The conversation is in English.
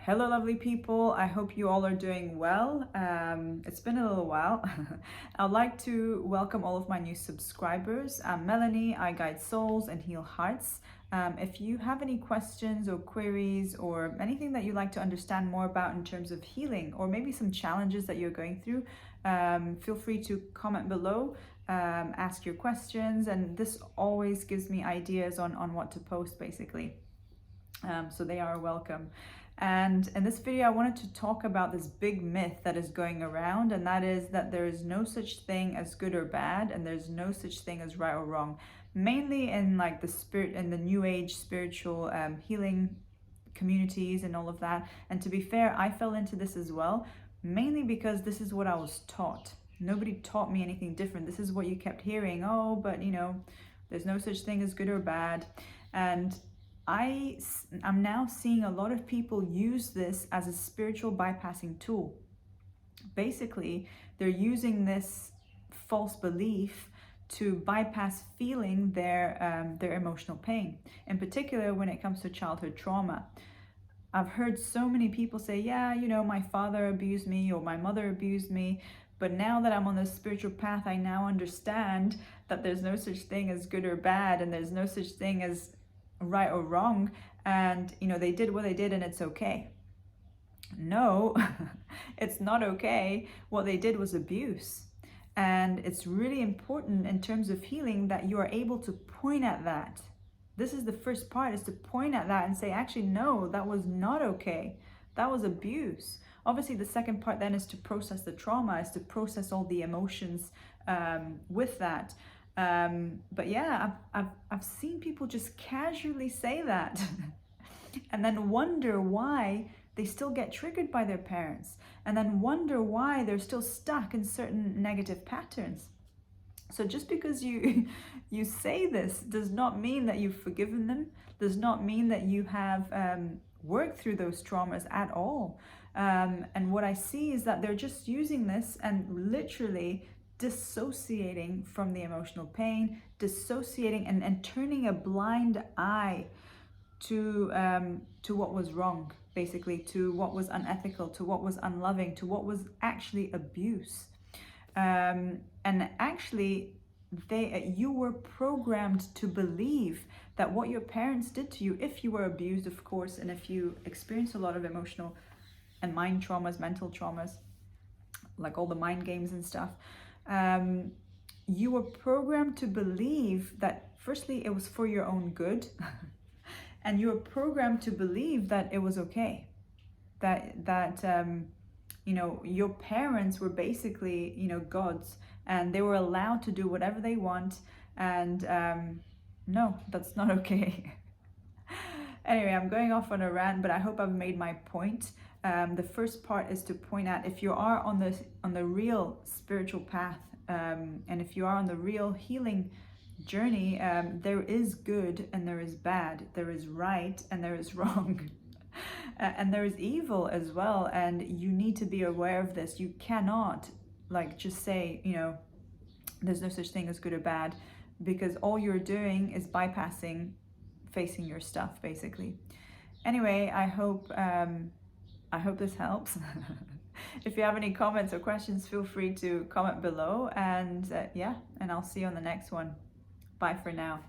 Hello, lovely people. I hope you all are doing well. It's been a little while. I'd like to welcome all of my new subscribers. I'm Melanie. I guide souls and heal hearts. If you have any questions or queries or anything that you'd like to understand more about in terms of healing, or maybe some challenges that you're going through, feel free to comment below, ask your questions, and this always gives me ideas on what to post, basically. So they are welcome. And in this video, I wanted to talk about this big myth that is going around, and that is that there is no such thing as good or bad, and there's no such thing as right or wrong. Mainly in like the spirit and the new age spiritual healing communities and all of that. And to be fair, I fell into this as well, mainly because this is what I was taught. Nobody taught me anything different. This is what you kept hearing. Oh, but you know, there's no such thing as good or bad. And I'm now seeing a lot of people use this as a spiritual bypassing tool. Basically, they're using this false belief to bypass feeling their emotional pain, in particular when it comes to childhood trauma. I've heard so many people say, yeah, you know, my father abused me or my mother abused me, but now that I'm on this spiritual path, I now understand that there's no such thing as good or bad, and there's no such thing as right or wrong, and you know, they did what they did and it's okay. No, it's not okay. What they did was abuse, and it's really important in terms of healing that you are able to point at that. This is the first part, is to point at that and say, actually no, that was not okay, that was abuse. Obviously the second part then is to process the trauma, is to process all the emotions with that. But yeah, I've seen people just casually say that and then wonder why they still get triggered by their parents, and then wonder why they're still stuck in certain negative patterns. So just because you say this does not mean that you've forgiven them, does not mean that you have worked through those traumas at all. And what I see is that they're just using this and literally dissociating from the emotional pain, dissociating and turning a blind eye to what was wrong, basically, to what was unethical, to what was unloving, to what was actually abuse. And actually, you were programmed to believe that what your parents did to you, if you were abused, of course, and if you experienced a lot of emotional and mind traumas, mental traumas, like all the mind games and stuff, you were programmed to believe that firstly it was for your own good and you were programmed to believe that it was okay, that you know, your parents were basically, you know, gods, and they were allowed to do whatever they want, and no, that's not okay. Anyway, I'm going off on a rant, but I hope I've made my point. The first part is to point out, if you are on the real spiritual path, and if you are on the real healing journey, there is good and there is bad, there is right and there is wrong, and there is evil as well, and you need to be aware of this. You cannot like just say, you know, there's no such thing as good or bad, because all you're doing is bypassing facing your stuff, basically. Anyway, I hope this helps. If you have any comments or questions, feel free to comment below, and yeah, and I'll see you on the next one. Bye for now.